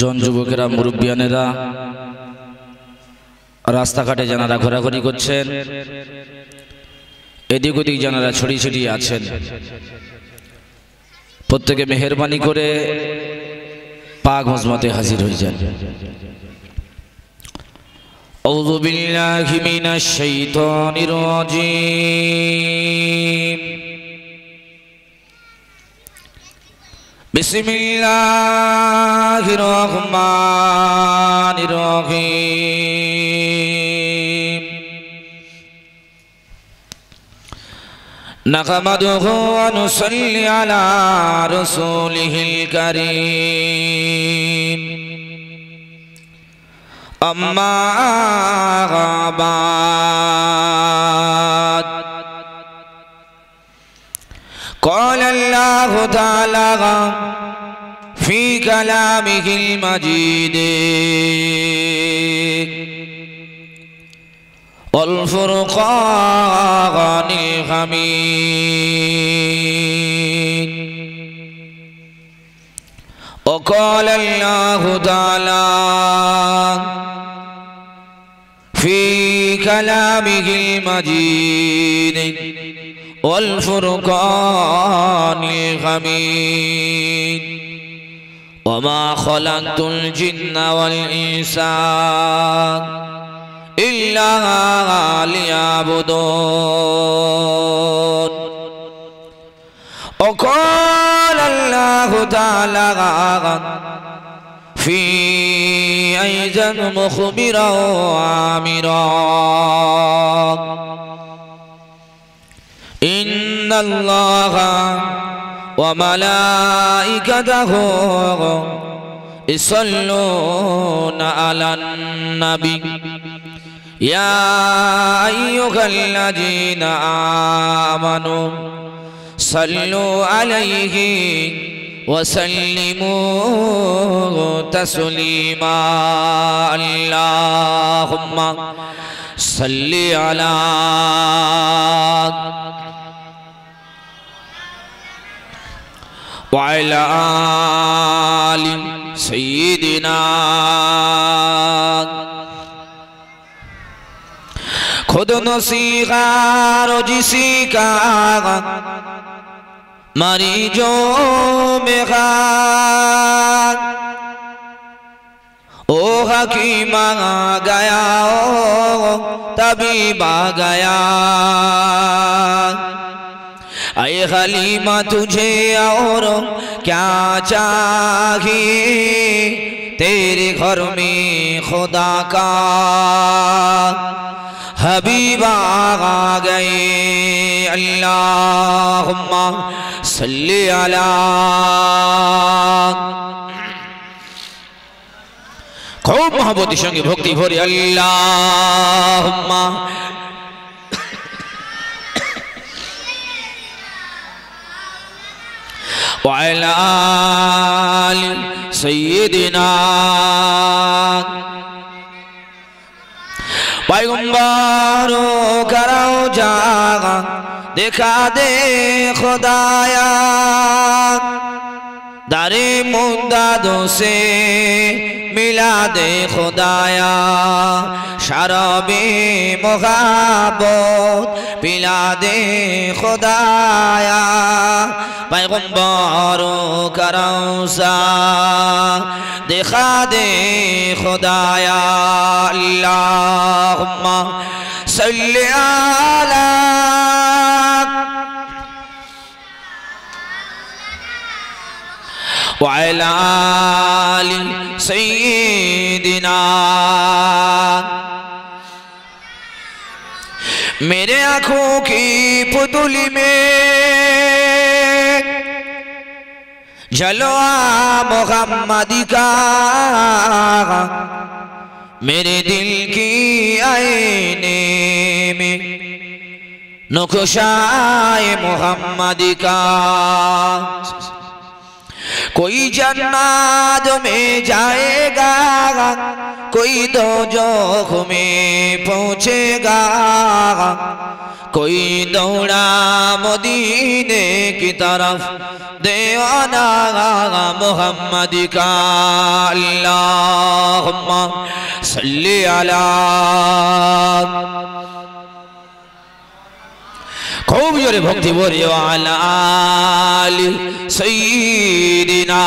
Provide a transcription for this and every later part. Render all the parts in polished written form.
জন যুবকেরা মুরব্বিয়ানেরা রাস্তাঘাটে যারা ঘোরাঘুরি করছেন, এদিক ওদিক যারা ছড়িয়ে ছিটিয়ে আছেন, প্রত্যেকে মেহেরবানি করে পাক হজমতে হাজির হয়ে যান। আউযু বিল্লাহি মিনাশ শাইতানির রাজীম। বিসমিল্লাহির রহমানির রহিম। নাহমাদুহু ওয়া নুসাল্লি আলা রাসূলিহিল কারীম। আম্মা বা'দ। قال الله تعالى في كلامه المجيد والفرقان الحميد. وقال الله تعالى في كلامه المجيد والفرقان الحميد. وما خلقت الجن والإنس إلا ليعبدون. وقال الله تعالى في أيضا مخبرا وآمرا إن الله وملائكته يصلون على النبي يا أيها الذين آمنوا صلوا عليه وسلموا تسليما. اللهم صل على وعلى آل سيدنا. खुद नसीहार जिसी का मरीजों में खाक ओ हकीम आ गया ओ तबीब आ गया. ऐ हलीमा तुझे और क्या चाहिए, तेरे घर में खुदा का हबीब आ गए. अल्लाहुम्मा सल्ली अला. खूब मोहब्बती संगे भक्ति भरे अल्लाहुम्मा وعلى آل سيدنا. पैगंबरों कराओ जागा दिखा दे खुदाया, दारे मुद्दादों से मिला दे खुदाया. शराबे मुहाब्बत पिला दे खुदाया. पैगंबरों का रौज़ा दिखा दे खुदाया. अल्लाहुम्मा सल्ली अला व अला आलि सय्यिदिना. मेरे आँखों की पुतली में जलवा मुहम्मदी का, मेरे दिल की आईने में नक्शाए मुहम्मदी का. कोई जन्नत में जाएगा, कोई दोज़ख में पहुँचेगा, कोई दौड़ा मदीने की तरफ दीवाना मोहम्मद का अल्लाहुम्मा सल्ली अला खूब जोरे भक्ति बोले वाला आली सय्यिदिना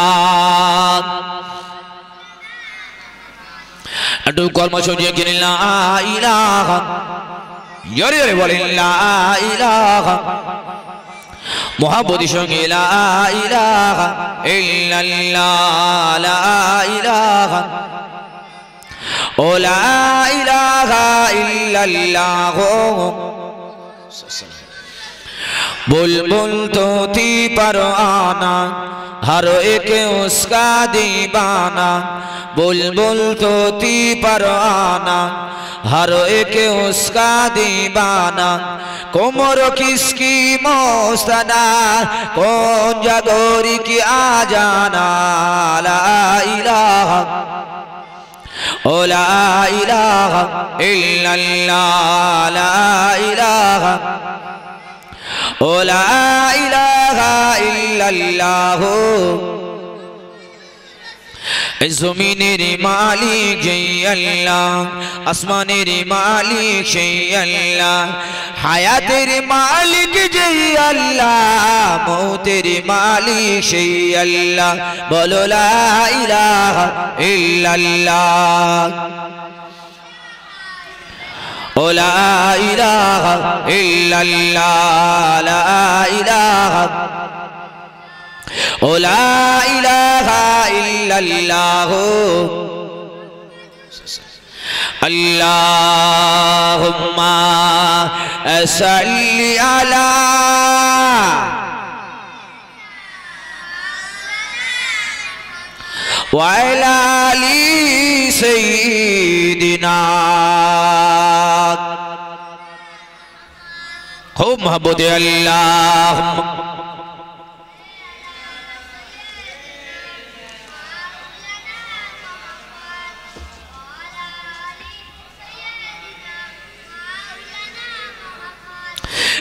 अटू कर्मशो जे कि ला इलाहा योरे योरे बोले ला इलाहा मोहब्बती संगे ला इलाहा इल्लल्लाह ला इलाहा ओ ला इलाहा इल्लल्लाह बुलबुल तोती परवाना हर एक उसका दीवाना बुलबुल तोती परवाना हर एक उसका दीवाना कोमर किसकी मौसना कौन जागोरी की आजाना ला इलाहा ओ ला इलाहा इल्लल्लाह ला इलाहा ओ ला इलाहा इल्लल्लाह ज़मीनेर मालिक जय अल्लाह आसमानेर मालिक जय अल्लाह हयातेर मालिक जय अल्लाह मौतेर मालिक जय अल्लाह बोलो ला इलाहा इल्लल्लाह ओ ला इलाहा इल्लल्लाह ला इलाहा ओ ला इलाहा इल्लल्लाह अल्लाहुम्मा सल्ली अला व अला आली सय्यिदिना खूब मोहब्बत अल्लाह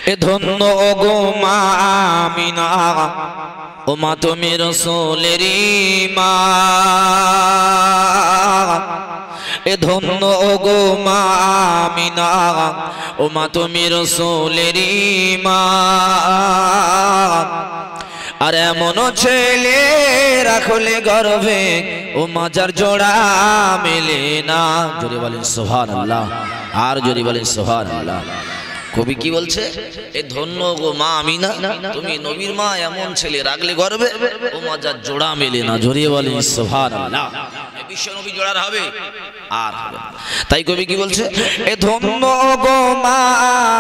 धन्य गो मा आमिना ओ मा तुमी रसूलेरी मा धन्य गो मा आमिना ओ मा तुमी रसूलेरी मा अरे एमनो छेले राखले गर्भे ओ माजार जोड़ा मिले ना जोरे बोलें सुबहानाल्लाह आर जोरे बोलें सुबहानाल्लाह कवि की बोलছে ए धन्य गो मा आमिना तुमी नबीर मा एमन छेले राखले गर्भे ओ माजार जोड़ा मिले ना जोरे बोलें सुबहानाल्लाह विश्व नबी जोड़ार हबे আর তাই কবি কি বলছে এ ধন্য গো মা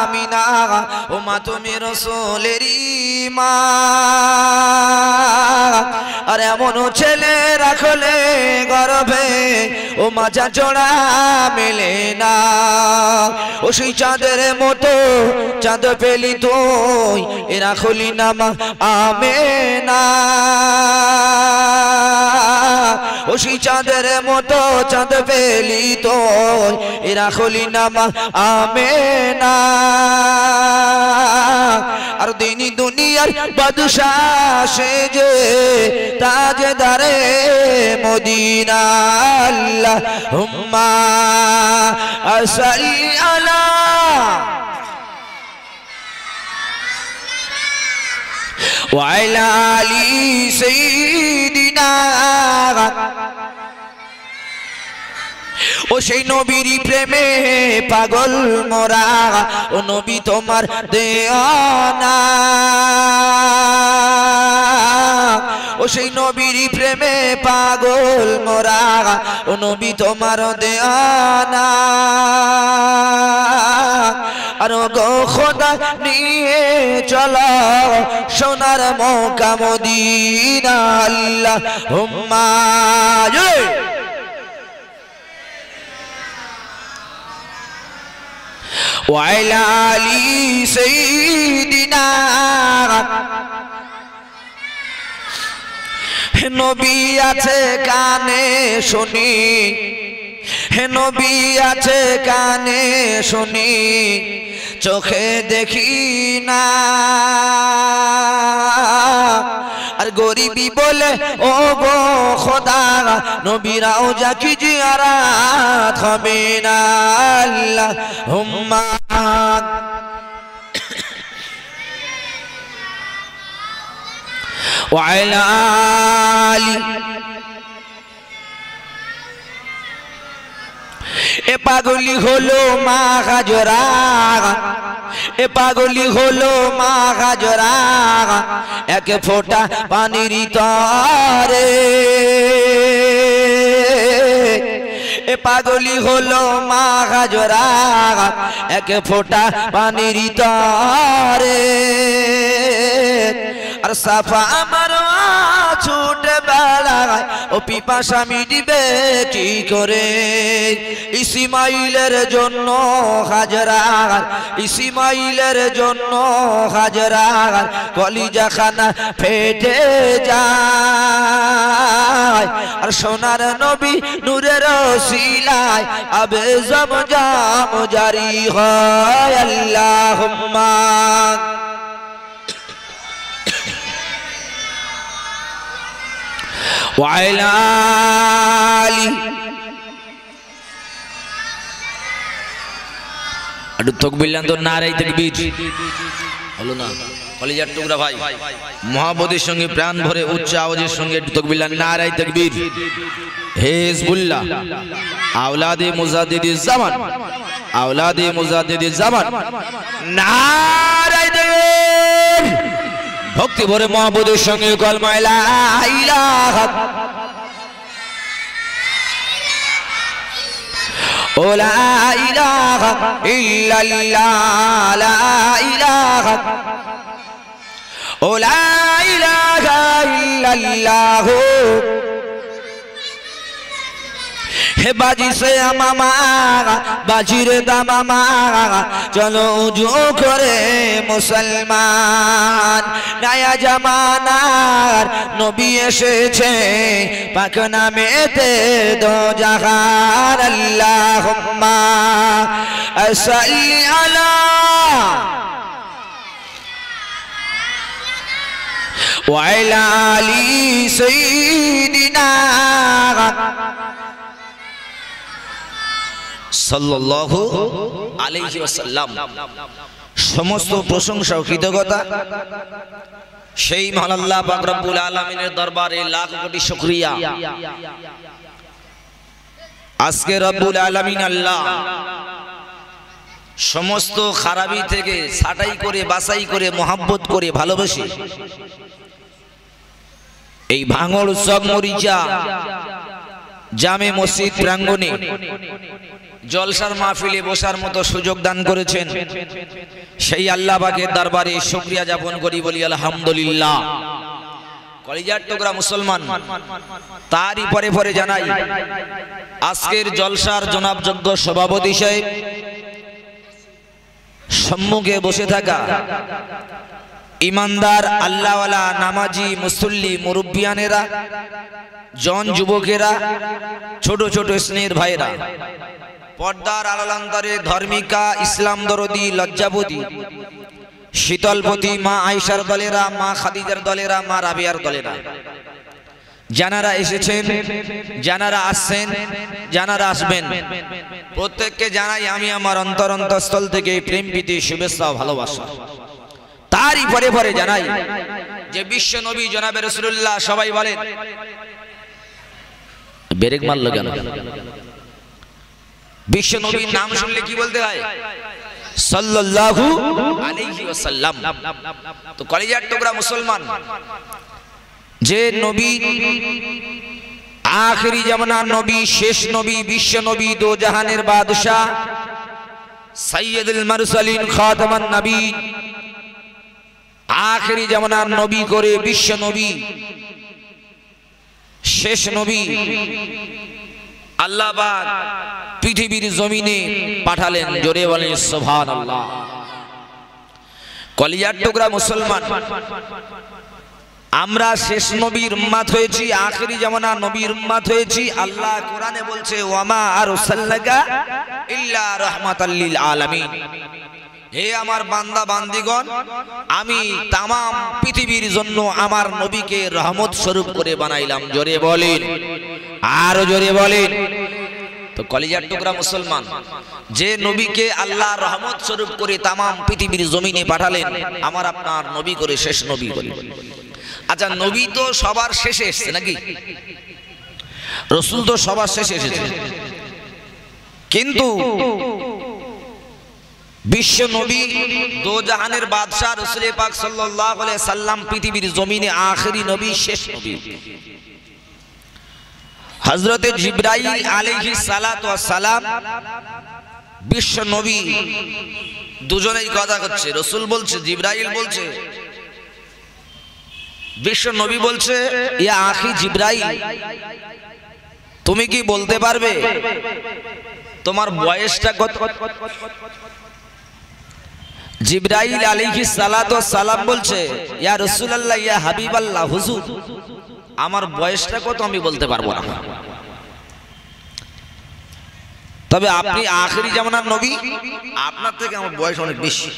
আমিনা ও মা তুমি রাসূলেরই মা আর এমন ছেলে রাখলে গর্ভে ও মাজা জোড়া মেলে না ও সেই চাঁদের মতো চাঁদ পেলি তুই এ রাখলি না মা আমেনা ও সেই চাঁদের মতো চাঁদ পেলি তো এরা খলি নামা আমেনা আর দিনী দুনিয়ার বাদশাহ সেজে তাজদারে মদিনা আল্লাহুম্মা সাল্লি আলা ওয়া আলা আলি সাইয়্যিদিনা ओ সেই নবীর প্রেমে পাগল মোরা ও নবী তোমার দেওয়ানা ও সেই নবীর প্রেমে পাগল মোরা ও নবী তোমার দেওয়ানা আর গো খোদা নিয়ে চলো সোনার মক্কা মদিনা আল্লাহুম্মা وعلى آل سيدنا নবী আছে কানে শুনি হে নবী আছে কানে শুনি চোখে দেখি না আর গরিবি বলে ও গো খোদা নবীরাও যাকি জিয়ারাত হবে না আল্লাহুম্মা ওয়া আলা আলি এ পাগলি হলো মা হাজরা এ পাগলি হলো মা হাজরা এক ফোঁটা পানির তরে এ পাগলি হলো মা হাজরা এক ফোঁটা পানির তরে আর সাফা মারওয়া ছুটে বেড়ায় ও পিপাসা মিটবে কি করে ইসমাইলের জন্য হাজরা ইসমাইলের জন্য হাজরা কলিজা খানা ফেটে যায় আর সোনার নবী নূরের ওসিলায় আবে জমজম জারি হয় আল্লাহুম্মা ওয়া আলা আলি আদু তাকবীর তো নারে তাকবীর হলো না কলিজার টুকরা ভাই মুহাব্বতের সঙ্গে প্রাণ ভরে উচ্চ আওয়াজের সঙ্গে তাকবীর নারে তাকবীর হিজবুল্লাহ আওলাদে মুজাদ্দিদিজ জামান আওলাদে মুজাদ্দিদিজ জামান নারে তাকবীর ভক্তি ভরে মুহাব্বতের সঙ্গে কলমা লা ইলাহা ও লা ইলাহা ইল্লাল্লাহ লা ইলাহা ও লা ইলাহা ইল্লাল্লাহ হে বাজি সে মামা বাজির দামামা চলো উজু করে মুসলমান নয়া জামানার নবী এসেছে পাক নামেতে দো জাহান আল্লাহুম্মা সাল্লি আলা ওয়া আলা আলি সাইয়্যিদিনা সাল্লাল্লাহু আলাইহি ওয়াসাল্লাম। সমস্ত প্রশংসা ও কৃতজ্ঞতা সেই মহান আল্লাহ পাক রব্বুল আলামিনের দরবারে লাখ কোটি শুকরিয়া। আজকে রব্বুল আলামিন আল্লাহ সমস্ত খারাপি থেকে ছাঁটাই করে বাছাই করে মহব্বত করে ভালোবেসে এই ভাঙড় চকমরিচা জামে মসজিদ প্রাঙ্গণে জলসার মাহফিলে বসার মতো সুযোগ দান করেছেন। সেই আল্লাহ পাকের দরবারে শুকরিয়া জ্ঞাপন করি, বলি আলহামদুলিল্লাহ। কলিজার টুকরা মুসলমান, তারই পরে পরে জানাই আজকের জলসার জনাবযোগ্য সভাপতি সাহেব, সম্মুখে বসে থাকা ইমানদার আল্লাহওয়ালা নামাজি মুসল্লি মুরব্বিয়ানেরা, জন যুবকেরা, ছোট ছোট স্নেহের ভাইরা, পর্দার আড়ালান্তরে ধর্মিকা, ইসলাম দরদি, লজ্জাবতী, শীতলপতি মা আয়েশার দলেরা, মা খাদিজার দলেরা, মা রাবিয়ার দলেরা, যারা এসেছেন, যারা আসছেন, যারা আসবেন, প্রত্যেককে জানাই আমি আমার অন্তরস্থল থেকে প্রেম প্রীতি শুভেচ্ছা ও ভালোবাসা। তারই পরে পরে জানাই যে বিশ্ব নবী জনাবে রাসূলুল্লাহ, সবাই বলেন ব্রেক মারলো কেন? বিশ্ব নবীর নাম শুনলে কি বলতে হয়? সাল্লাল্লাহু আলাইহি ওয়াসাল্লাম। তো কলিজার টুকরা মুসলমান, যে নবী আখেরি জামানার নবী, শেষ নবী, বিশ্ব নবী, দো জাহানের বাদশা, সাইয়্যিদুল মুরসালিন, খাতামান নবী, আখেরি জামানার নবী করে বিশ্ব নবী, শেষ নবী আল্লাহ পাক পৃথিবীর জমিনে পাঠালেন। জোরে বলেন সুবহানাল্লাহ। কলিজার টুকরা মুসলমান, আমরা শেষ নবীর উম্মত হয়েছি, আখেরি জামানার নবীর উম্মত হয়েছি। আল্লাহ কোরআনে বলছে ওয়ামা আরসালনাকা ইল্লা রাহমাতাল লিল আলামিন। হে আমার বান্দা বান্দিগণ, আমি তামাম পৃথিবীর জন্য আমার নবীকে রহমত স্বরূপ করে বানাইলাম। জোরে বলেন, আরো জোরে বলেন। তো কলিজার টুকরা মুসলমান, যে নবীকে আল্লাহ রহমত স্বরূপ করে তামাম পৃথিবীর জমিনে পাঠালেন, আমার আপনার নবী করে শেষ নবী করে। আচ্ছা, নবী তো সবার শেষে এসেছে নাকি? রসুল তো সবার শেষে এসেছে, কিন্তু বিশ্ব নবী দো জাহানের বাদশাহ রাসূল পাক সাল্লাল্লাহু আলাইহি সাল্লাম পৃথিবীর জমিনে আখেরি নবী, শেষ নবী। হযরতে জিবরাইল আলাইহিস সালাতু ওয়াস সালাম বিশ্ব নবী, দুজনেই কথা করছে। রাসূল বলছে, জিবরাইল বলছে, বিশ্ব নবী বলছে, ইয়া আখি জিবরাইল, তুমি কি বলতে পারবে তোমার বয়সটা কত? জিবরাইল আলাইহিস সালাতু ওয়াস সালাম বলছে, ইয়া রাসূলুল্লাহ, ইয়া হাবিবাল্লাহ, হুজুর আমার বয়সটা কত আমি বলতে পারবো না, তবে আপনি আখেরি জামানার নবী, আপনার থেকে আমার বয়স অনেক বেশি।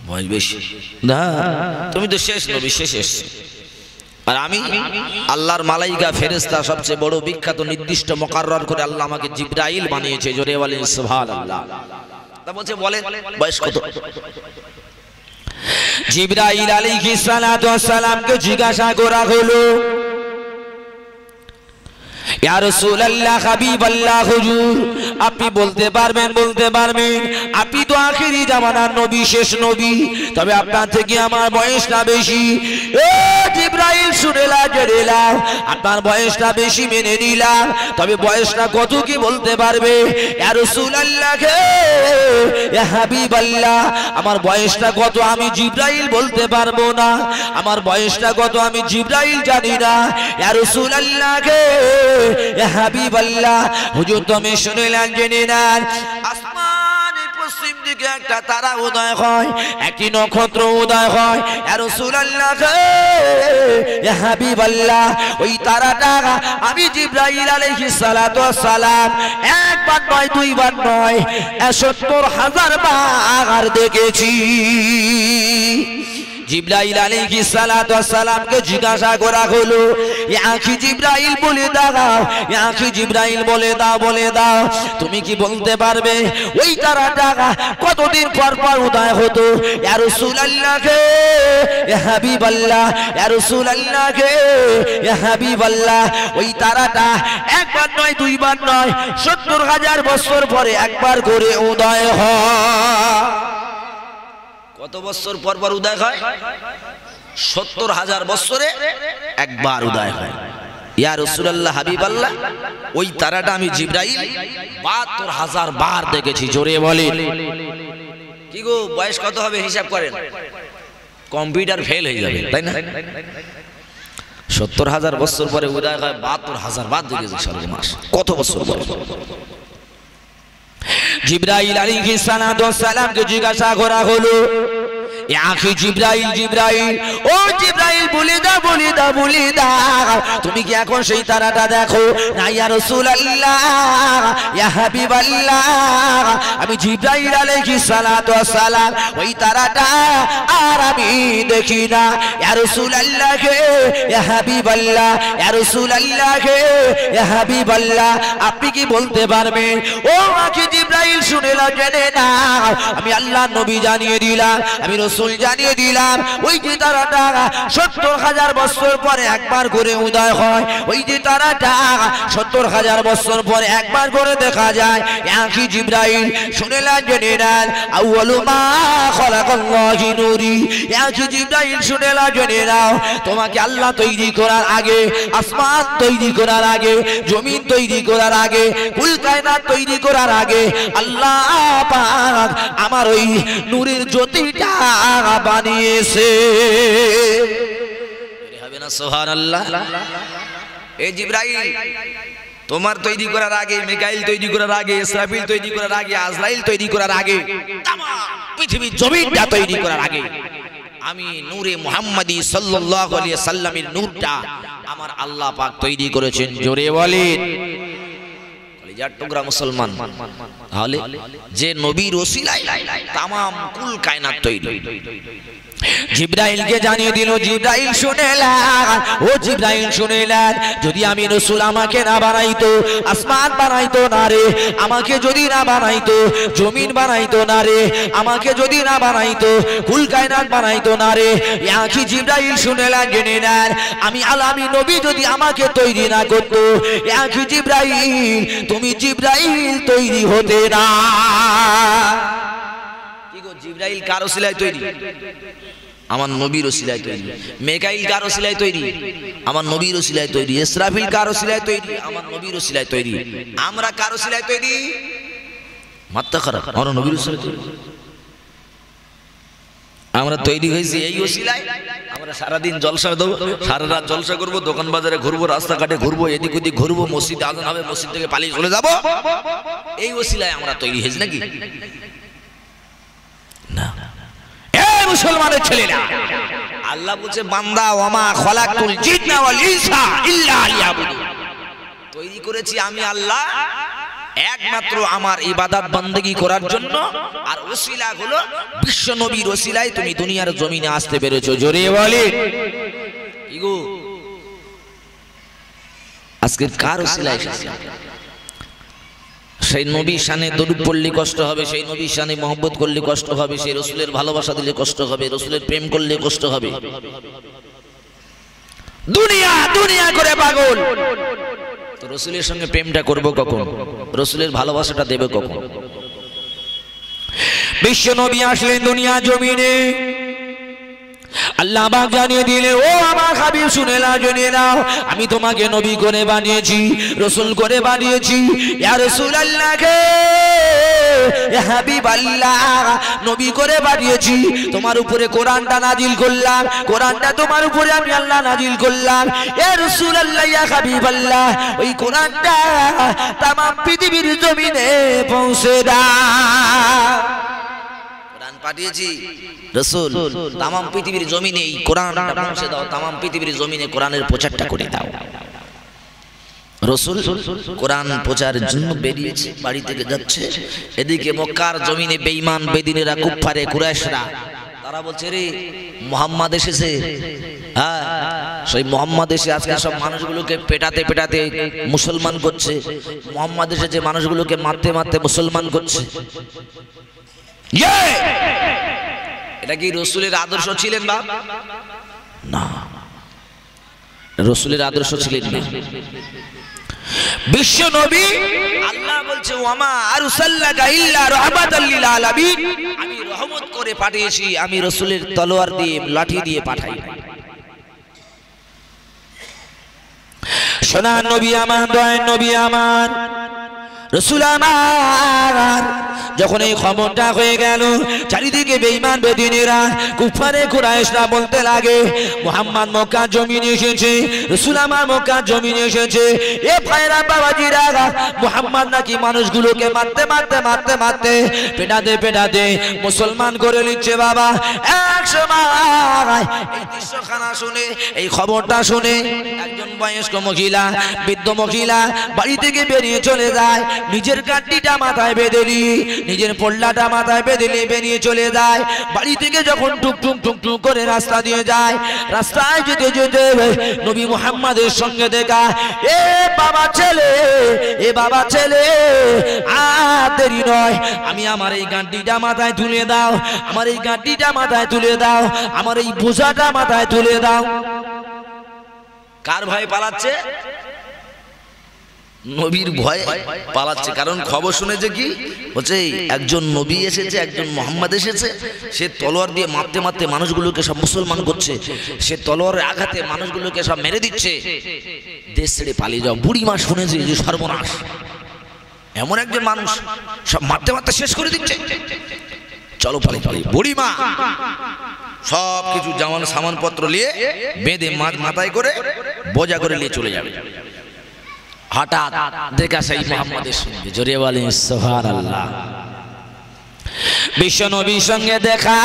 বয়স বেশি না, তুমি তো শেষ নবী, শেষ। আর আমি আল্লাহর মালাইকা ফেরেশতা, সবচেয়ে বড় বিখ্যাত নির্দিষ্ট মুকাররর করে আল্লাহ আমাকে জিবরাইল বানিয়েছে। জোরে বলেন সুবহানাল্লাহ। তা বলছে, বলেন বয়স কত? জিবরাইল আলাইহিস সালাতু ওয়াস সালামকে জিজ্ঞাসা করা হলো, ইয়া রাসূলুল্লাহ, হাবিবাল্লাহ, হুজুর আপনি বলতে পারবেন? আপনি তো আখেরি জামানার নবী, শেষ নবী, তবে আপনার থেকে আমার বয়সটা বেশি। এ জিবরাইল, শুনেলা জেনেলাম, আপনার বয়সটা বেশি মেনে নিলাম, তবে বয়সটা কত কি বলতে পারবে? ইয়া রাসূলুল্লাহ, ইয়া হাবিবাল্লাহ, আমার বয়সটা কত আমি জিবরাইল বলতে পারবো না, আমার বয়সটা কত আমি জিবরাইল জানি না। ইয়া রাসূলুল্লাহ, ইয়া হাবিবাল্লাহ, হুজুর তুমি শুনলেন, জেনে নেন, আসমানের পশ্চিম দিকে একটা তারা উদয় হয়, একটি নক্ষত্র উদয় হয়। ইয়া রাসূলুল্লাহ, ইয়া হাবিবাল্লাহ, ওই তারাটা আমি জিবরাইল আলাইহিস সালাতু ওয়াস সালাম একবার নয়, দুইবার নয়, ৭০,০০০ বার দেখেছি। জিবরাইল আলাইহিস সালাতু ওয়াস সালামকে জিজ্ঞাসা করা হলো, ইয়া আখি জিবরাইল, বলে দাও, ইয়া আখি জিবরাইল, বলে দাও, তুমি কি বলতে পারবে ওই তারাটা কতদিন পর পর উদয় হতো? ইয়া রাসূলুল্লাহ, ইয়া হাবিবাল্লাহ, ইয়া রাসূলুল্লাহ, ইয়া হাবিবাল্লাহ, ওই তারাটা একবার নয়, দুইবার নয়, ৭০,০০০ বছর পরে একবার করে উদয় হয়। কত বছর পর পর উদয় হয়? ৭০,০০০ বছরে একবার উদয় হয়। ইয়া রাসূলুল্লাহ, হাবিবাল্লাহ, ওই তারাটা আমি জিবরাইল ৭২,০০০ বার দেখেছি। জোরে বলেন। কি গো, বয়স কত হবে হিসাব করেন, কম্পিউটার ফেল হয়ে যাবে, তাই না? ৭০,০০০ বছর পরে উদয় হয়, ৭২,০০০ বার দেখেছি। সর্বনাশ, কত বছর পরে? জিবরাইল আলাইহিস সালাতু ওয়াস সালামকে জিজ্ঞাসা করা হলো, ইয়া আখি জিবরাইল, ও জিবরাইল, বলে দাও, তুমি কি এখন সেই তারাটা দেখো? না ইয়া রাসূলুল্লাহ, ইয়া হাবিবাল্লাহ, আমি জিবরাইল আলাইহিস সালাতু ওয়াস সালাম ওই তারাটা আর আমি দেখি না। ইয়া রাসূলুল্লাহ, ইয়া হাবিবাল্লাহ, ইয়া রাসূলুল্লাহ, ইয়া হাবিবাল্লাহ, আপনি কি বলতে পারবেন? ও আখি জিবরাইল, শুনে নাও, জেনে নাও, আমি আল্লাহর নবী জানিয়ে দিলাম, আমি রাসূল জানিয়ে দিলাম, ওই যে তারাটা ৭০,০০০ বছর পরে একবার করে উদয় হয়, ওই যে তারাটা ৭০,০০০ বছর পরে একবার করে দেখা যায়। আখি জিবরাইল, শুনে নাও, জেনে নেন, আউয়ালু মা খালাকাল্লাহু নূরি, আখি জিবরাইল, শুনে নাও, জেনে নাও, তোমাকে আল্লাহ তৈরি করার আগে, আসমান তৈরি করার আগে, জমিন তৈরি করার আগে, কুল কায়নাত তৈরি করার আগে আল্লাহ পাক আমার ওই নূরের জ্যোতিটা বানিয়েছে। হবে না সুবহানাল্লাহ? এই জিবরাইল, তোমার তৈরি করার আগে, মিকাইল তৈরি করার আগে, ইসরাফিল তৈরি করার আগে, আজরাইল তৈরি করার আগে, তামাম পৃথিবীর জমিনটা তৈরি করার আগে আমি নূরে মুহাম্মাদি সাল্লাল্লাহু আলাইহি সাল্লামের নূরটা আমার আল্লাহ পাক তৈরি করেছেন। জোরে বলেন। যার টুকরা মুসলমান, তাহলে যে নবীর ওসিলায় তামাম কুল কায়নাত তৈরি। জিবরাইলকে জানিয়ে দিল, জিবরাইল শুনেলেন, ও জিবরাইল শুনেলেন, যদি আমি রাসূল আমাকে না বানাইতো, আসমান বানাইতো না রে, আমাকে যদি না বানাইতো, জমিন বানাইতো না রে, আমাকে যদি না বানাইতো, কুল কায়নাত বানাইতো না রে, কি জিবরাইল শুনেলেন, জেনে নেন, আমি আলামী নবী যদি আমাকে তৈরি না করতো, কি জিবরাইল তুমি জিবরাইল তৈরি হতে না। কি গো, জিবরাইল কার ওসিলায় তৈরি? আমার নবীর ওসিলায় তৈরি। মিকাইল কার ওসিলায় তৈরি? আমার নবীর ওসিলায় তৈরি। ইসরাফিল কার ওসিলায় তৈরি? আমার নবীর ওসিলায় তৈরি। আমরা কার ওসিলায় তৈরি? মাথা খারাপ, আমার নবীর ওসিলায় তৈরি। আমরা তৈরি হয়েছি এই ওসিলায়। আমরা সারাদিন জলসা দেবো, সারা রাত জলসা করবো, দোকান বাজারে ঘুরবো, রাস্তাঘাটে ঘুরবো, এদিক ওদিক ঘুরবো, মসজিদে আজান হবে, মসজিদ থেকে পালিয়ে চলে যাবো, এই ওসিলায় আমরা তৈরি হয়েছি নাকি? না। মুসলমানের ছেলেরা, আল্লাহ বলছে বান্দা, ওয়ামা খলাকতুল জিন্না ওয়াল ইনসা ইল্লা লিয়াবুদুন, তৈরি করেছি আমি আল্লাহ একমাত্র আমার ইবাদত বندگی করার জন্য। আর ওসিলা হলো বিশ্ব নবীর ওসিলায় তুমি দুনিয়ার জমিনে আসতে পেরেছো। জোরে বলেন ইগো, আজকে কার ওসিলায় এসেছি? সেই নবীর শানে দরুদ পড়লে কষ্ট হবে, সেই নবীর শানে মহব্বত করলে কষ্ট হবে, সেই রাসূলের ভালোবাসা দিলে কষ্ট হবে, রাসূলের প্রেম করলে কষ্ট হবে। দুনিয়া দুনিয়া করে পাগল, তো রাসূলের সঙ্গে প্রেমটা করব কখন? রাসূলের ভালোবাসাটা দেব কখন? বিশ্ব নবী আসলেন দুনিয়া জমিনে, আল্লাহ পাক জানিয়ে দিলে, ও আমার হাবিব শুনে নাও, জেনে নাও, আমি তোমাকে নবী করে বানিয়েছি, রাসূল করে বানিয়েছি। ইয়া রাসূলুল্লাহ কে, ইয়া হাবিবাল্লাহ, নবী করে বানিয়েছি, তোমার উপরে কোরআনটা নাজিল করলাম, কোরআনটা তোমার উপরে আমি আল্লাহ নাজিল করলাম। ইয়া রাসূলুল্লাহ, ইয়া হাবিবাল্লাহ, ওই কোরআনটা तमाम পৃথিবীর জমিনে পৌঁছে দাও। কোরআন পাঠিয়েছি রাসূল, तमाम পৃথিবীর জমিনে এই কোরআনটা পৌঁছে দাও, तमाम পৃথিবীর জমিনে কোরআনের প্রচারটা করে দাও। রাসূল কোরআন প্রচারের জন্য বেরিয়েছে, বাড়ি থেকে যাচ্ছে, এদিকে মক্কার জমিনে বেঈমান বেদিনেরা, কুফারে কুরাইশরা, তারা বলছে রে মুহাম্মদ এসেছে। হ্যাঁ, সেই মুহাম্মদ এসে আজকে সব মানুষগুলোকে পেটাতে পেটাতে মুসলমান করছে, মুহাম্মদ এসেছে মানুষগুলোকে মারতে মারতে মুসলমান করছে। এটা কি রাসূলের আদর্শ ছিলেন বাপ? না, রাসূলের আদর্শ ছিলেন না। বিশ্ব নবী আল্লাহ বলছে, ওয়ামা আরসালনাকা ইল্লা রাহমাতাল লিল আলামিন, আমি রহমত করে পাঠিয়েছি, আমি রাসূলের তলোয়ার দিয়ে, লাঠি দিয়ে পাঠাই। সোনার নবী আমার, দয়ার নবী আমার, রাসূল আমার, যখন এই খবরটা হয়ে গেল, চারিদিকে বেঈমান বেদিনেরা, কুফারে কুরাইশরা বলতে লাগে, মুহাম্মদ মক্কা জমিনে এসেছে, রাসূল আমার মক্কা জমিনে এসেছে। এ ভাইরা বাবাজিরা, মুহাম্মদ নাকি মানুষগুলোকে মারতে মারতে মারতে মারতে পেটাতে পেটাতে মুসলমান করে নিচ্ছে। বাবা, এক সময় এই দৃশ্যখানা শুনে, এই খবরটা শুনে একজন বয়স্ক মহিলা, বৃদ্ধ মহিলা বাড়ি থেকে বেরিয়ে চলে যায়, নিজের গাঁটটিটা মাথায় বেঁধে নিয়ে, নিজের পল্লাটা মাথায় বেঁধে নিয়ে বেরিয়ে চলে যায়। বাড়ি থেকে যখন টুক টুক টুক টুক করে রাস্তা দিয়ে যায়, রাস্তায় যেতে যেতে নবী মুহাম্মাদের সঙ্গে দেখা। এ বাবা ছেলে, এ বাবা ছেলে, আর দেরি নয়, আমি আমার এই গাঁটটিটা মাথায় তুলে দাও, আমার এই গাঁটটিটা মাথায় তুলে দাও, আমার এই বোঝাটা মাথায় তুলে দাও। কার ভয়ে পালাচ্ছে? নবীর ভয়ে পালাচ্ছে। কারণ খবর শুনেছে কি বলছে, একজন নবী এসেছে, একজন মুহাম্মদ এসেছে, সে তলোয়ার দিয়ে মারতে মারতে মানুষগুলোকে সব মুসলমান করছে, সে তলোয়ারের আঘাতে মানুষগুলোকে সব মেরে দিচ্ছে, দেশ ছেড়ে পালিয়ে যাও। বুড়ি মা শুনেছে যে সর্বনাশ, এমন একজন মানুষ সব মারতে মারতে শেষ করে দিচ্ছে, চলো পালিয়ে পালিয়ে। বুড়ি মা সব কিছু জামান সামানপত্র নিয়ে বেঁধে মাথায় করে বোঝা করে নিয়ে চলে যাবে। হঠাৎ দেখা সেই মুহাম্মাদের সঙ্গে, জোরে বলেন সুবহানাল্লাহ, বিশ্ব নবীর সঙ্গে দেখা।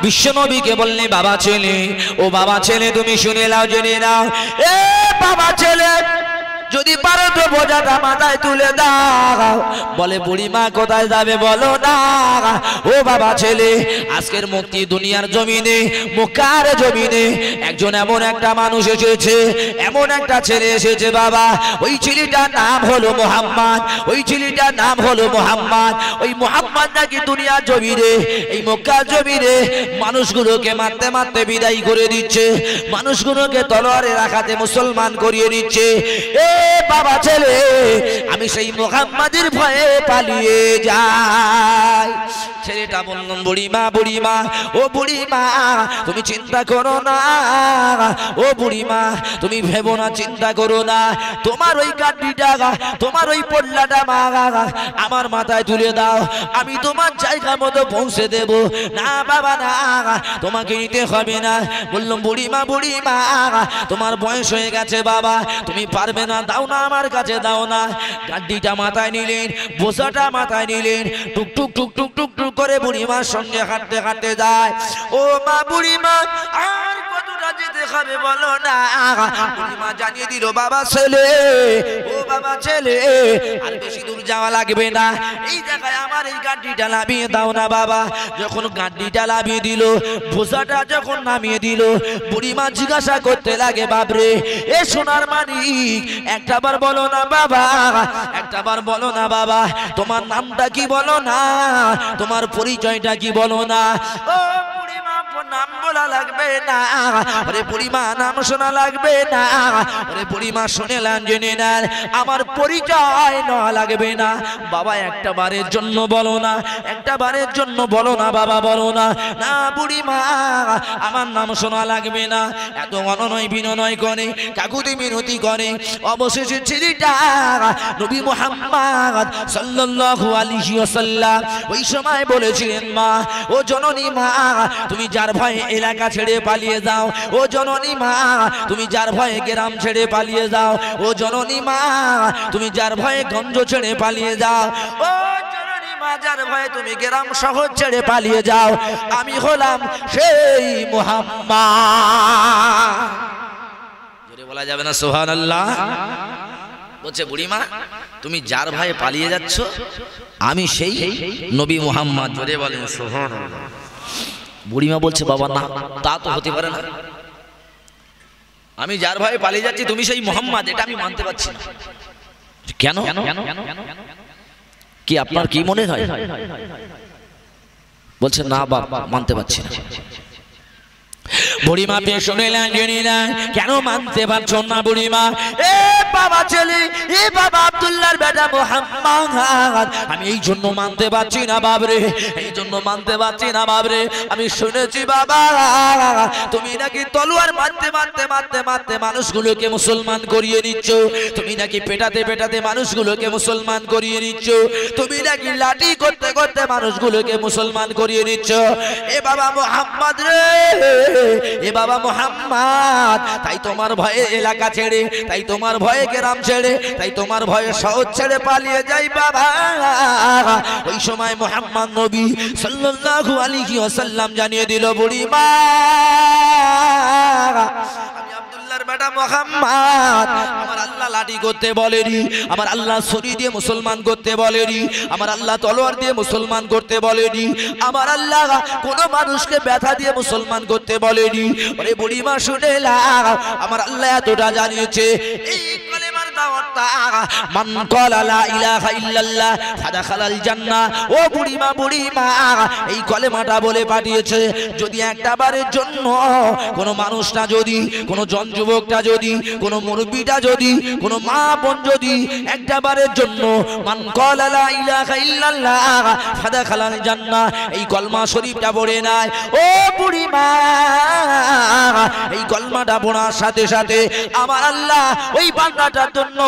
বিশ্ব নবীকে বললে, বাবা ছেলে, ও বাবা ছেলে, তুমি শুনে নাও, জেনে নাও, এ বাবা ছেলে, যদি পারো তো বোঝাটা মাথায় তুলে দাও। বলে বুড়িমা কোথায় যাবে বলো না। ও বাবা ছেলে, আজকের মুক্তি দুনিয়ার জমিনে, মক্কার জমিনে একজন এমন একটা মানুষ এসেছে, এমন একটা ছেলে এসেছে বাবা। ওই ছেলেটার নাম হলো মুহাম্মদ, ওই ছেলেটার নাম হলো মুহাম্মদ। ওই মুহাম্মদ নাকি দুনিয়ার জমিনে, এই মক্কার জমিনে মানুষগুলোকে মারতে মারতে বিদায় করে দিচ্ছে, মানুষগুলোকে তলোয়ারে রাখাতে মুসলমান করিয়ে দিচ্ছে। এ বাবা ছেলে, আমি সেই মুহাম্মাদের ভয়ে পালিয়ে যাই। ছেলেটা বলল বুড়িমা, বুড়িমা, ও বুড়িমা তুমি চিন্তা করো না, ও বুড়িমা তুমি ভেবো না, চিন্তা করো না। তোমার ওই কাঠিটা, তোমার ওই পল্লাটা মা আমার মাথায় তুলে দাও, আমি তোমার জায়গা মতো পৌঁছে দেব। না বাবা না, তোমাকে নিতে হবে না। বললাম বুড়িমা, বুড়িমা তোমার বয়স হয়ে গেছে বাবা, তুমি পারবে না, দাও না আমার কাছে, দাও না। গাড্ডিটা মাথায় নিলেন, বোঝাটা মাথায় নিলেন, টুকটুক টুকটুক টুকটুক করে বুড়িমার সঙ্গে হাঁটতে হাঁটতে যায়। ও মা, বুড়িমা আর কতটা যেতে হবে বলো না। বুড়িমা জানিয়ে দিল বাবা ছেলে, ও বাবা ছেলে আর বেশি দূর যাওয়া লাগবে না, এই জায়গায় আমার এই গাড্ডিটা নামিয়ে দাও না বাবা। যখন গাড্ডিটা নামিয়ে দিল, বোঝাটা যখন নামিয়ে দিল, বুড়িমা জিজ্ঞাসা করতে লাগে বাবরে এ সোনার মানিক একটাবার বলো না বাবা, একটাবার বলো না বাবা, তোমার নামটা কি বলো না, তোমার পরিচয়টা কি বলো না। ও বুড়িমা নাম বলা লাগবে না, আরে বুড়িমা নাম শোনা লাগবে না, আরে বুড়িমা শুনেলেন জেনে নেন, আমার পরিচয় নেওয়া লাগবে না বাবা, একটা বারের জন্য বলো না, একটা বারের জন্য বলো না বাবা, বলো না। না বুড়িমা আমার নাম শোনা লাগবে না। এত অননয় বিনয় করে, কাকুতি মিনতি করে, অবশেষে ছেলেটা নবী মুহাম্মদ সাল্লাল্লাহু আলাইহি ওয়াসাল্লাম ওই সময় বলেছিলেন মা, ও জননী মা তুমি যার ভয়ে এলাকা ছেড়ে পালিয়ে যাও, ও জননী মা তুমি যার ভয়ে গ্রাম ছেড়ে পালিয়ে যাও, ও জননী মা তুমি যার ভয়ে গঞ্জ ছেড়ে পালিয়ে যাও, ও জননী মা যার ভয়ে তুমি গ্রাম শহর ছেড়ে পালিয়ে যাও, আমি হলাম সেই মুহাম্মদ। জোরে বলা যাবে না সুবহানাল্লাহ। বলছে বুড়িমা তুমি যার ভয়ে পালিয়ে যাচ্ছ, আমি সেই নবী মুহাম্মদ। জোরে বলেন সুবহানাল্লাহ। বুড়িমা বলছে বাবা না, তা তো হতে পারে না, আমি যার ভয়ে পালিয়ে যাচ্ছি তুমি সেই মুহাম্মদ, এটা আমি মানতে পারছি না। কেন? কি আপনার কি মনে হয়? বলছে না বাবা মানতে পারছি না। বুড়িমা পেয়ে শুনেলেন জেনেলেন, কেন মানতে পারছো না বুড়িমা? এ বাবা ছেলে, এ বাবা আব্দুল্লাহর বেটা মুহাম্মদ, আমি এই জন্য মানতে পারছি না বাবরে, এই জন্য মানতে পারছি না বাবরে, আমি শুনেছি বাবা তুমি নাকি তলোয়ার মারতে মারতে মারতে মারতে মানুষগুলোকে মুসলমান করিয়ে নিচ্ছ, তুমি নাকি পেটাতে পেটাতে মানুষগুলোকে মুসলমান করিয়ে নিচ্ছ, তুমি নাকি লাঠি করতে করতে মানুষগুলোকে মুসলমান করিয়ে নিচ্ছ। এ বাবা মুহাম্মদ রে, এ বাবা মুহাম্মদ, তাই তোমার ভয়ে এলাকা ছেড়ে, তাই তোমার ভয়ে গ্রাম ছেড়ে, তাই তোমার ভয়ে শহর ছেড়ে পালিয়ে যাই বাবা। ওই সময় মুহাম্মদ নবী সাল্লাল্লাহু আলাইহি ওয়াসাল্লাম জানিয়ে দিল বুড়িমা আমি আব্দুল্লাহর বেটা মুহাম্মদ, আমার আল্লাহ লাঠি করতে বলেনি, আমার আল্লাহ ছুরি দিয়ে মুসলমান করতে বলেনি, আমার আল্লাহ তলোয়ার দিয়ে মুসলমান করতে বলেনি, আমার আল্লাহ কোনো মানুষকে ব্যথা দিয়ে মুসলমান করতে বলেনি। ওরে বুড়িমা শুনে লাও, আমার আল্লাহ এতটা জানিয়েছে, এই কলেমার দাওয়াতটা মান ক্বালা লা ইলাহা ইল্লাল্লাহ ফাদাখালাল জান্নাহ। ও বুড়িমা, বুড়িমা এই কলেমাটা বলে পাঠিয়েছে, যদি একটা বারের জন্য কোনো মানুষটা, যদি কোনো যুবকটা, যদি কোনো মুরব্বিটা, যদি কোনো মা বোন যদি একটা বারের জন্য মান ক্বালা লা ইলাহা ইল্লাল্লাহ ফাদাখালাল জান্নাহ এই কলমা শরীফটা পড়ে নাই, ও বুড়িমা এই কলমাটা পড়ার সাথে সাথে আমার আল্লাহ ওই বান্দাটার জন্য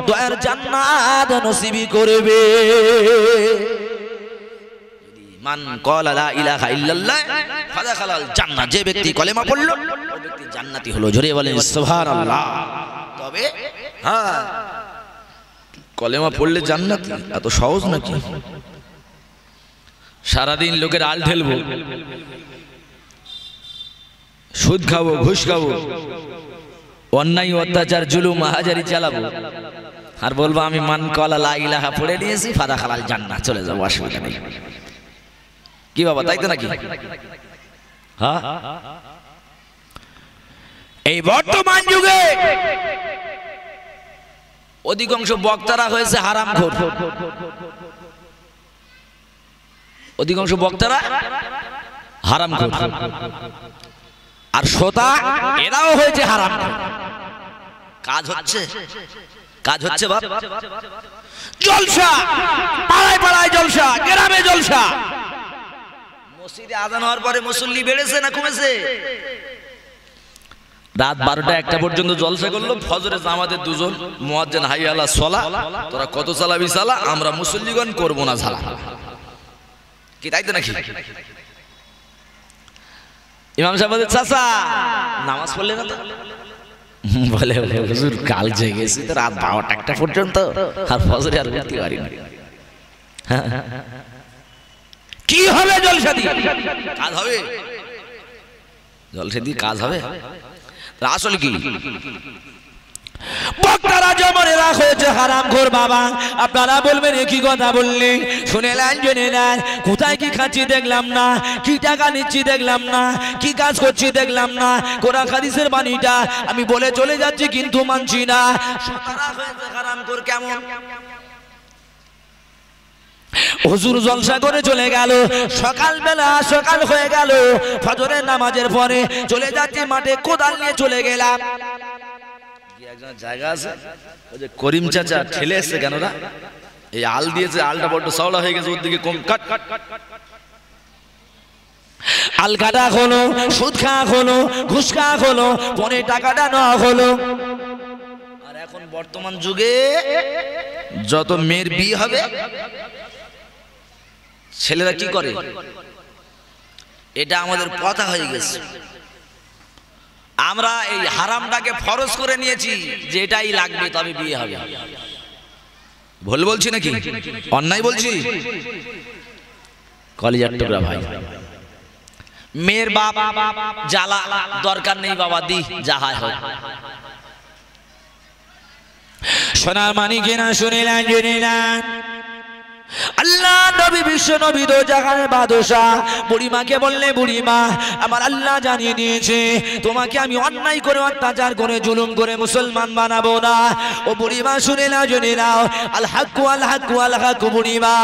দয়ার জান্নাত নসিব করবে। মান ক্বালা লা ইলাহা ইল্লাল্লাহ ফাদাখালাল জান্নাহ, যে ব্যক্তি কলেমা পড়লো ওই ব্যক্তি জান্নাতি হলো। জোরে বলেন সুবহানাল্লাহ। তবে হ্যাঁ, কলেমা পড়লে জান্নাতি এত সহজ নাকি? সারাদিন লোকের আল ঢেলবো, সুদ খাবো, ঘুষ খাবো, অন্যায় অত্যাচার জুলুম হাজারি চালাবো, আর বলবো আমি মান কলা লা ইলাহা পড়ে নিয়েছি, ফাদা খালাল জান্নাহ, চলে যাবো, অসুবিধা নেই। কি বাবা, তাই তো নাকি? হ্যাঁ, এই বর্তমান যুগে অধিকাংশ বক্তারা হয়েছে হারামখোর, অধিকাংশ বক্তারা হারামখোর, আর শ্রোতা এরাও হয়েছে হারামখোর। কাজ হচ্ছে, কাজ হচ্ছে বাপ, জলসা, পাড়ায় পাড়ায় জলসা, গ্রামে জলসা। মসজিদে আজান হওয়ার পরে মুসল্লি বেড়েছে না কমেছে? রাত 12টা 1টা পর্যন্ত জলসা করলো, ফজরে জামাতের দুজন মুয়াজ্জিন হাইয়া আলা সালাহ, তোরা কত চালাবি চালা, আমরা মুসল্লিগণ করব না ঝালা। কি তাই তো নাকি? ইমাম সাহেব বলে, চাচা নামাজ পড়লে না তো? বলে, হুজুর কাল জেগেছি তো রাত 12টা 1টা পর্যন্ত, আর ফজরে আর উঠতে পারি না। কি হবে জলসা দিয়ে? কাজ হবে? জলসা দিয়ে কাজ হবে? আসলে কি বক্তারা জমরেরা হয়েছে হারামখোর বাবা। আপনারা বলবেন একই কথা বললে, শুনে নেন, জেনে নেন, কোথায় কি খাচ্ছি দেখলাম না, কি টাকা নিচ্ছি দেখলাম না, কি কাজ করছি দেখলাম না, কোরআন হাদিসের বাণীটা আমি বলে চলে যাচ্ছি কিন্তু মানছি না। তারা হয়েছে হারামখোর। কেমন? হুজুর জলসা করে চলে গেল, সকালবেলা সকাল হয়ে গেল, ফজরের নামাজের পরে চলে যাচ্ছে মাঠে, কোদাল নিয়ে চলে গেলাম। জায়গা আছে, ওই যে করিম চাচা ঠেলে এসছে কেন না, এই আল দিয়েছে, আলটা বড্ড চওড়া হয়ে গেছে, ওর দিকে কম কাট, আল কাটা হলো, সুদ খাওয়া হলো, ঘুষ খাওয়া হলো, পরে টাকাটা নেওয়া হলো। আর এখন বর্তমান যুগে যত মেয়ের বিয়ে হবে, ছেলেরা কি করে, এটা আমাদের কথা হয়ে গেছে। আমরা এই হারামটাকে ফরজ করে নিয়েছি যে এটাই লাগবে তবে বিয়ে হবে। ভুল বলছি নাকি, অন্যায় বলছি? কলিজার টুকরা ভাই, মেয়ের বাপ জ্বালা দরকার নেই বাবা, দি যা হয় হোক। সোনার মানিকেরা শুনিলেন, জেনিলেন, আল্লাহ নবী বিশ্ব নবী দো জাহানের বাদশাহ বুড়িমাকে বললে, বুড়িমা আমার আল্লাহ জানিয়ে দিয়েছে তোমাকে আমি অন্যায় করে, অত্যাচার করে, জুলুম করে মুসলমান বানাবো না। ও বুড়িমা শুনে নাও, জেনে নাও, আল হাক্কু আল হাক্কু আল হাক্কু, বুড়িমা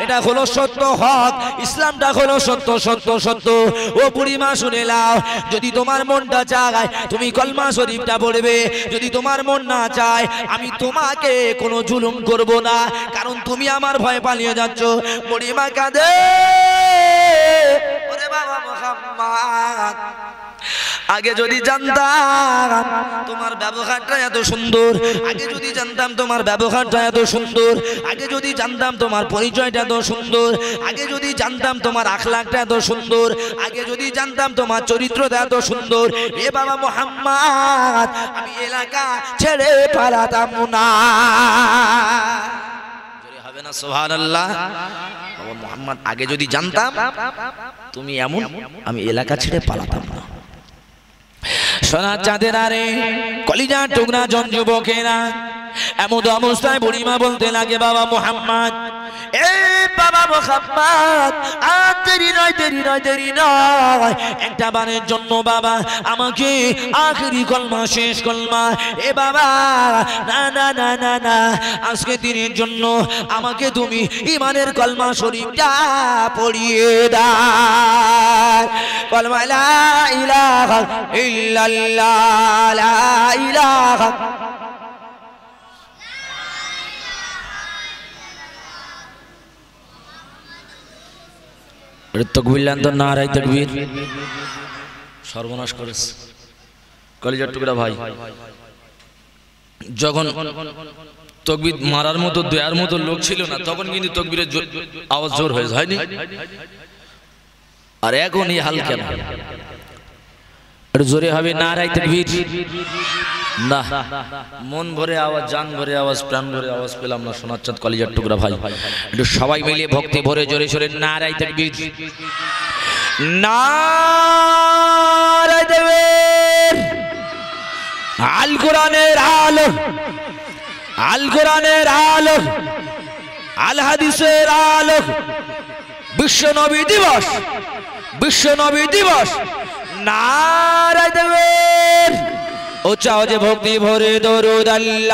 এটা হলো সত্য হক, ইসলামটা হলো সত্য সত্য সত্য। ও বুড়িমা শুনে নাও, যদি তোমার মনটা চায় তুমি কলমা শরীফটা পড়বে, যদি তোমার মন না চায় আমি তোমাকে কোনো জুলুম করব না, কারণ তুমি আমার ভয় পালিয়ে যাচ্ছ। বুড়িমা কাঁদে, ওরে বাবা মুহাম্মদ, আগে যদি জানতাম তোমার ব্যবহারটা এত সুন্দর, আগে যদি জানতাম তোমার ব্যবহারটা এত সুন্দর, আগে যদি জানতাম তোমার পরিচয়টা এত সুন্দর, আগে যদি জানতাম তোমার আখলাকটা এত সুন্দর, আগে যদি জানতাম তোমার চরিত্রটা এত সুন্দর, এ বাবা মুহাম্মদ আমি এলাকা ছেড়ে পালাতাম না। হবে না সুবহানাল্লাহ? বাবা মুহাম্মদ আগে যদি জানতাম তুমি এমন, আমি এলাকা ছেড়ে পালাতাম না। সোনার চাঁদের আরে কলিজার টুকরা জন যুবকেরা, এমন অবস্থায় বুড়িমা বলতে লাগে, বাবা মুহাম্মদ, এ বাবা মুহাম্মদ, আর দেরি নয়, দেরি নয়, দেরি নয়, একটা বারের জন্য বাবা আমাকে আখেরি কলমা, শেষ কলমা, এ বাবা না না না না না, আজকে দিনের জন্য আমাকে তুমি ইমানের কলমা শরীফটা পড়িয়ে দাও। কলমা লা ইলাহা ইল্লাল্লাহ, লা ইলাহা। তকবীর তো নারায়ে তাকবীর, সর্বনাশ করেছে কলিজার টুকরা ভাই। যখন তকবীর মারার মতো দেওয়ার মতো লোক ছিল না, তখন কিন্তু তকবীরের আওয়াজ জোর হয়ে যায়নি। আর এখন এই হাল কেন? জোরে হবে নারায়ে তাকবীর না, মন ভরে আওয়াজ, জান ভরে আওয়াজ, প্রাণ ভরে আওয়াজ পেলাম না। সোনার চাঁদ কলিজার টুকরা ভাই, একটু সবাই মিলে ভক্তি ভরে জোরে সোরে নারায়ে তাকবীর, নারায়ে তাকবীর। আল কোরআনের আলো, আল কোরআনের আলো, আল হাদিসের আলো, বিশ্ব নবী দিবস, বিশ্ব নবী দিবস, নারায়ে তাকবীর, ও চাও যে ভক্তি ভরে দরুদ আল্লাহুম্মা